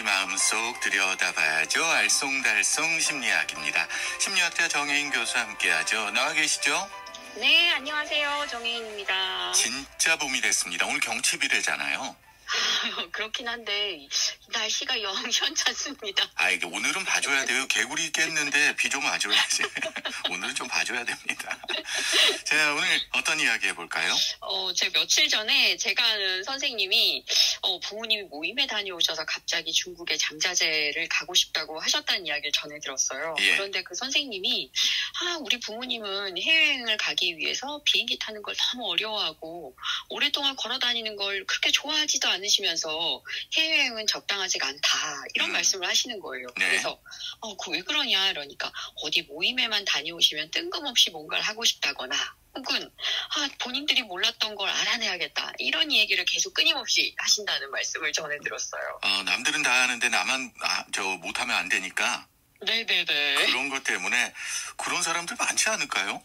마음속 들여다봐야죠. 알쏭달쏭 심리학입니다. 심리학자 정혜인 교수와 함께하죠. 나와 계시죠? 네, 안녕하세요. 정혜인입니다. 진짜 봄이 됐습니다. 오늘 경칩이래잖아요. 그렇긴 한데 날씨가 영 현찮습니다. 이게 오늘은 봐줘야 돼요. 개구리 깼는데 비 좀 와줘야지. 오늘은 좀 봐줘야 됩니다. 자, 오늘 어떤 이야기 해볼까요? 제가 며칠 전에 제가 아는 선생님이 부모님이 모임에 다녀오셔서 갑자기 중국에 장자제를 가고 싶다고 하셨다는 이야기를 전해 들었어요. 예. 그런데 그 선생님이 우리 부모님은 해외여행을 가기 위해서 비행기 타는 걸 너무 어려워하고 오랫동안 걸어 다니는 걸 그렇게 좋아하지도 않으시면서 해외여행은 적당하지가 않다 이런 말씀을 하시는 거예요. 네. 그래서 그 왜 그러냐 이러니까 어디 모임에만 다녀오시면 뜬금없이 뭔가를 하고 싶다거나 혹은 본인들이 몰랐던 걸 알아내야겠다 이런 얘기를 계속 끊임없이 하신다는 말씀을 전해 들었어요. 남들은 다 하는데 나만 못하면 안 되니까 네네네. 그런 것 때문에 그런 사람들 많지 않을까요?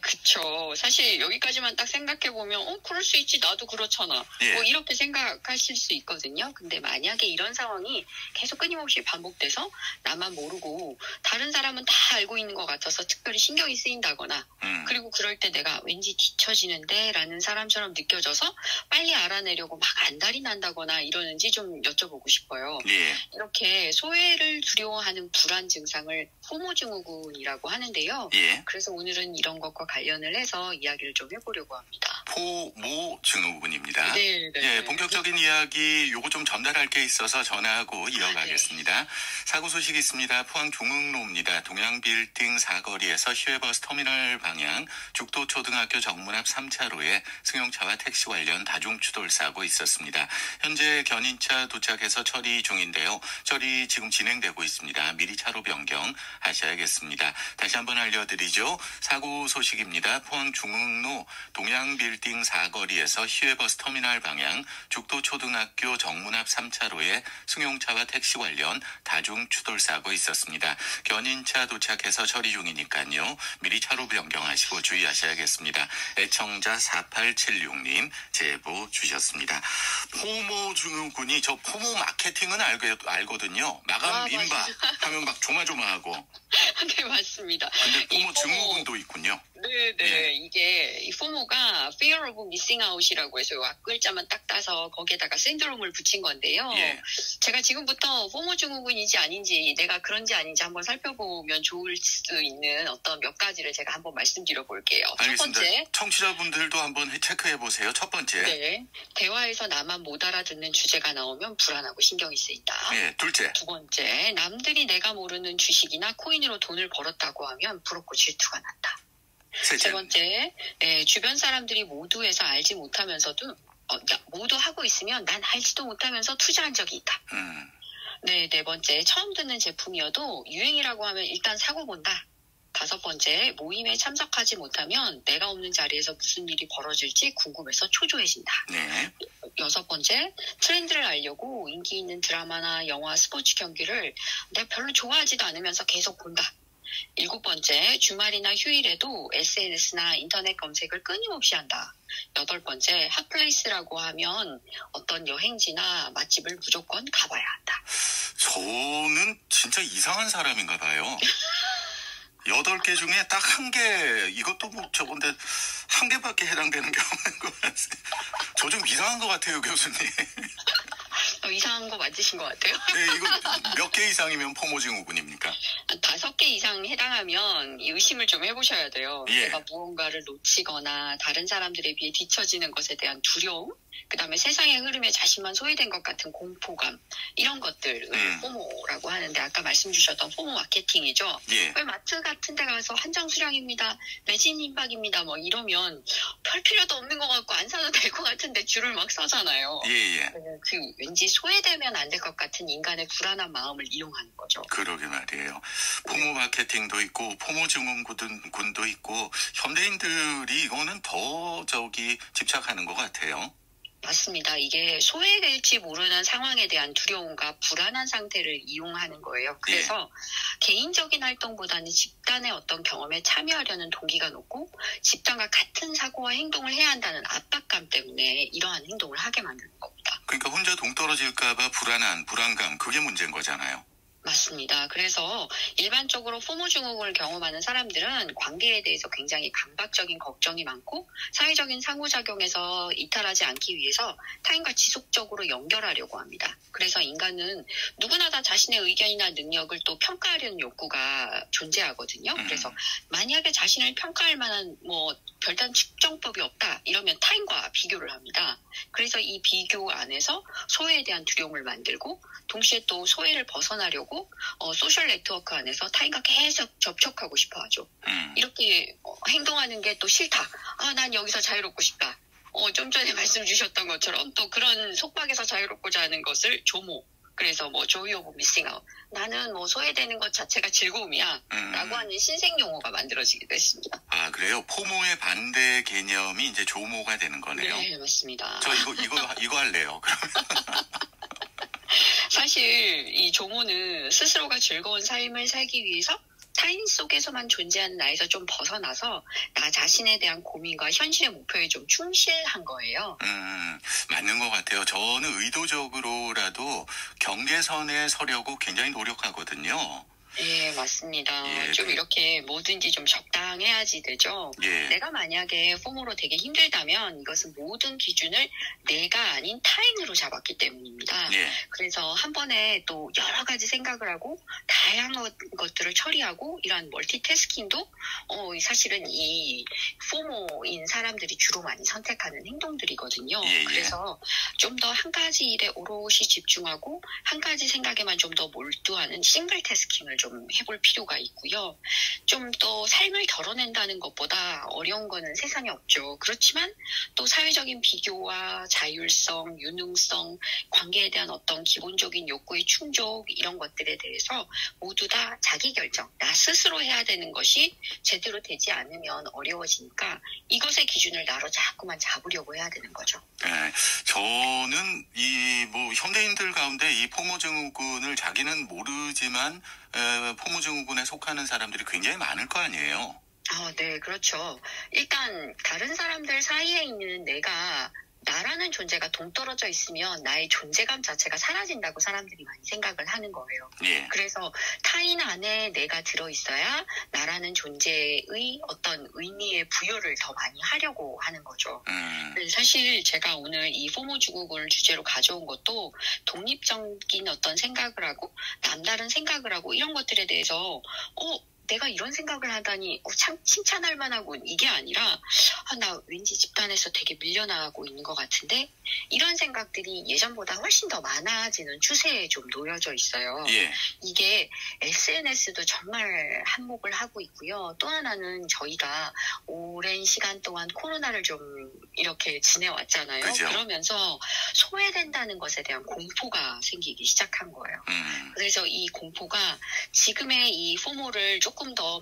그쵸. 사실 여기까지만 딱 생각해보면 그럴 수 있지 나도 그렇잖아. 예. 이렇게 생각하실 수 있거든요. 근데 만약에 이런 상황이 계속 끊임없이 반복돼서 나만 모르고 다른 사람은 다 알고 있는 것 같아서 특별히 신경이 쓰인다거나 그리고 그럴 때 내가 왠지 뒤처지는데 라는 사람처럼 느껴져서 빨리 알아내려고 막 안달이 난다거나 이러는지 좀 여쭤보고 싶어요. 예. 이렇게 소외를 두려워하는 불안 증상을 포모 증후군이라고 하는데요. 예. 그래서 오늘은 이런 것과 관련을 해서 이야기를 좀 해보려고 합니다. 포모 증후군입니다. 네. 예, 본격적인 이야기 요거 좀 전달할 게 있어서 전화하고 이어가겠습니다. 네. 사고 소식이 있습니다. 포항 종흥로입니다. 동양빌딩 사거리에서 시외버스 터미널 방향 죽도초등학교 정문 앞 3차로에 승용차와 택시 관련 다중추돌 사고 있었습니다. 현재 견인차 도착해서 처리 중인데요. 처리 지금 진행되고 있습니다. 미리 차로 변경하셔야겠습니다. 다시 한번 알려드리죠. 사고 소식입니다. 포항 중흥로 동양빌딩 사거리에서 시외버스 터미널 방향 죽도초등학교 정문 앞 3차로에 승용차와 택시 관련 다중추돌 사고 있었습니다. 견인차 도착해서 처리 중이니까요. 미리 차로 변경하시고 주의하셔야겠습니다. 애청자 4876님 제보 주셨습니다. 포모 증후군이 저 포모 마케팅은 알거든요. 마감 임박 하면 막 조마조마하고. 네, 맞습니다. 근데 포모 증후군도 있군요. 네. 예. 이게 이 포모가 Fear of Missing Out이라고 해서 앞글자만 딱 따서 거기에다가 신드롬을 붙인 건데요. 예. 제가 지금부터 포모 증후군인지 아닌지 내가 그런지 아닌지 한번 살펴보면 좋을 수 있는 어떤 몇 가지를 제가 한번 말씀드려 볼게요. 알겠습니다. 첫 번째. 청취자분들도 한번 체크해 보세요. 첫 번째. 네. 대화에서 나만 못 알아듣는 주제가 나오면 불안하고 신경이 쓰인다. 네. 둘째. 두 번째. 남들이 내가 모르는 주식이나 코인으로 돈을 벌었다고 하면 부럽고 질투가 난다. 셋째. 세 번째. 주변 사람들이 모두 해서 알지 못하면서도 모두 하고 있으면 난 알지도 못하면서 투자한 적이 있다. 네 번째. 처음 듣는 제품이어도 유행이라고 하면 일단 사고 본다. 다섯 번째. 모임에 참석하지 못하면 내가 없는 자리에서 무슨 일이 벌어질지 궁금해서 초조해진다. 네. 여섯 번째. 트렌드를 알려고 인기 있는 드라마나 영화, 스포츠 경기를 내가 별로 좋아하지도 않으면서 계속 본다. 일곱 번째. 주말이나 휴일에도 SNS나 인터넷 검색을 끊임없이 한다. 여덟 번째. 핫플레이스라고 하면 어떤 여행지나 맛집을 무조건 가봐야 한다. 저는 진짜 이상한 사람인가 봐요. 8개 중에 딱 한 개, 이것도 저건데 한 개밖에 해당되는 게 없는 것 같아요. 저 좀 이상한 것 같아요, 교수님. 이상한 거 맞으신 것 같아요. 네, 이거 몇 개 이상이면 포모 증후군입니까? 5개 이상 해당하면 의심을 좀 해보셔야 돼요. 예. 내가 무언가를 놓치거나 다른 사람들에 비해 뒤처지는 것에 대한 두려움, 그 다음에 세상의 흐름에 자신만 소외된 것 같은 공포감, 이런 것들을 포모라고 하는데 아까 말씀 주셨던 포모 마케팅이죠. 예. 왜 마트 같은 데 가서 한정 수량입니다, 매진 임박입니다, 이러면 별 필요도 없는 것 같고 안 사도 될 것 같은데 줄을 막 서잖아요. 예. 그 왠지 소외되면 안 될 것 같은 인간의 불안한 마음을 이용하는 거죠. 그러게 말이에요. 포모 마케팅도 있고 포모 증후군도 있고 현대인들이 이거는 더 집착하는 것 같아요. 맞습니다. 이게 소외될지 모르는 상황에 대한 두려움과 불안한 상태를 이용하는 거예요. 그래서 개인적인 활동보다는 집단의 어떤 경험에 참여하려는 동기가 높고 집단과 같은 사고와 행동을 해야 한다는 압박감 때문에 이러한 행동을 하게 만드는 겁니다. 그러니까 혼자 동떨어질까봐 불안감, 그게 문제인 거잖아요. 맞습니다. 그래서 일반적으로 포모 증후군을 경험하는 사람들은 관계에 대해서 굉장히 강박적인 걱정이 많고 사회적인 상호작용에서 이탈하지 않기 위해서 타인과 지속적으로 연결하려고 합니다. 그래서 인간은 누구나 다 자신의 의견이나 능력을 또 평가하려는 욕구가 존재하거든요. 그래서 만약에 자신을 평가할 만한 별다른 측정법이 없다 이러면 타인과 비교를 합니다. 그래서 이 비교 안에서 소외에 대한 두려움을 만들고 동시에 또 소외를 벗어나려고 소셜 네트워크 안에서 타인과 계속 접촉하고 싶어 하죠. 이렇게 행동하는 게 또 싫다. 난 여기서 자유롭고 싶다. 좀 전에 말씀 주셨던 것처럼 또 그런 속박에서 자유롭고자 하는 것을 조모. 그래서 joy of missing out. 나는 소외되는 것 자체가 즐거움이야. 라고 하는 신생 용어가 만들어지게 됐습니다. 아, 그래요? 포모의 반대 개념이 이제 조모가 되는 거네요. 네, 맞습니다. 저 이거 할래요. 사실 이 조모는 스스로가 즐거운 삶을 살기 위해서 타인 속에서만 존재하는 나에서 좀 벗어나서 나 자신에 대한 고민과 현실의 목표에 좀 충실한 거예요. 맞는 것 같아요. 저는 의도적으로라도 경계선에 서려고 굉장히 노력하거든요. 예, 맞습니다. 예, 좀 이렇게 뭐든지 좀 적당해야지 되죠. 예. 내가 만약에 포모로 되게 힘들다면 이것은 모든 기준을 내가 아닌 타인으로 잡았기 때문입니다. 예. 그래서 한 번에 또 여러 가지 생각을 하고 다양한 것들을 처리하고 이러한 멀티태스킹도 사실은 이 포모인 사람들이 주로 많이 선택하는 행동들이거든요. 예. 그래서 좀 더 한 가지 일에 오롯이 집중하고 한 가지 생각에만 좀 더 몰두하는 싱글 태스킹을 좀 해볼 필요가 있고요. 좀 더 삶을 덜어낸다는 것보다 어려운 거는 세상에 없죠. 그렇지만 또 사회적인 비교와 자율성, 유능성, 관계에 대한 어떤 기본적인 욕구의 충족 이런 것들에 대해서 모두 다 자기 결정, 나 스스로 해야 되는 것이 제대로 되지 않으면 어려워지니까 이것의 기준을 나로 자꾸만 잡으려고 해야 되는 거죠. 네, 저는 현대인들 가운데 이 포모 증후군을 자기는 모르지만 포모 증후군에 속하는 사람들이 굉장히 많을 거 아니에요. 네, 그렇죠. 일단 다른 사람들 사이에 있는 내가 나라는 존재가 동떨어져 있으면 나의 존재감 자체가 사라진다고 사람들이 많이 생각을 하는 거예요. 예. 그래서 타인 안에 내가 들어있어야 나라는 존재의 어떤 의미의 부여를 더 많이 하려고 하는 거죠. 사실 제가 오늘 이 포모 증후군을 주제로 가져온 것도 독립적인 어떤 생각을 하고 남다른 생각을 하고 이런 것들에 대해서 내가 이런 생각을 하다니 참 칭찬할 만하군 이게 아니라 나 왠지 집단에서 되게 밀려나가고 있는 것 같은데 이런 생각들이 예전보다 훨씬 더 많아지는 추세에 좀 놓여져 있어요. 예. 이게 SNS도 정말 한몫을 하고 있고요. 또 하나는 저희가 오랜 시간 동안 코로나를 좀 이렇게 지내왔잖아요. 그죠? 그러면서 소외된다는 것에 대한 공포가 생기기 시작한 거예요. 그래서 이 공포가 지금의 이 포모를 조금 더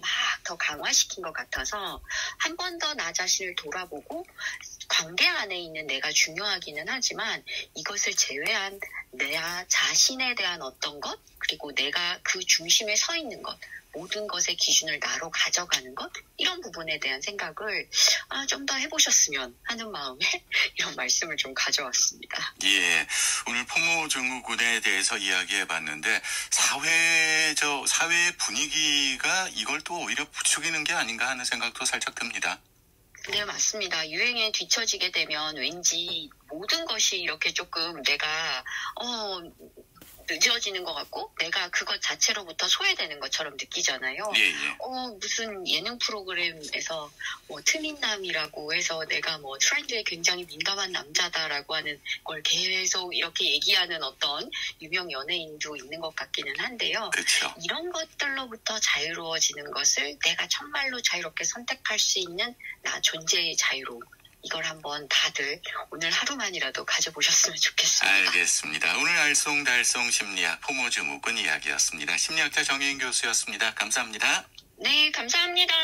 강화시킨 것 같아서 한 번 더 나 자신을 돌아보고 관계 안에 있는 내가 중요하기는 하지만 이것을 제외한 내 자신에 대한 어떤 것 그리고 내가 그 중심에 서 있는 것 모든 것의 기준을 나로 가져가는 것 이런 부분에 대한 생각을 좀 더 해보셨으면 하는 마음에 이런 말씀을 좀 가져왔습니다. 예, 오늘 포모 증후군에 대해서 이야기해봤는데 사회의 분위기가 이걸 또 오히려 부추기는 게 아닌가 하는 생각도 살짝 듭니다. 네, 맞습니다. 유행에 뒤처지게 되면 왠지 모든 것이 이렇게 조금 내가 늦어지는 것 같고 내가 그것 자체로부터 소외되는 것처럼 느끼잖아요. 예. 무슨 예능 프로그램에서 트민남이라고 해서 내가 트렌드에 굉장히 민감한 남자다라고 하는 걸 계속 이렇게 얘기하는 어떤 유명 연예인도 있는 것 같기는 한데요. 그렇죠. 이런 것들로부터 자유로워지는 것을 내가 정말로 자유롭게 선택할 수 있는 나 존재의 자유로움. 이걸 한번 다들 오늘 하루만이라도 가져보셨으면 좋겠습니다. 알겠습니다. 오늘 알쏭달쏭 심리학 포모 증후군 이야기였습니다. 심리학자 정혜인 교수였습니다. 감사합니다. 네, 감사합니다.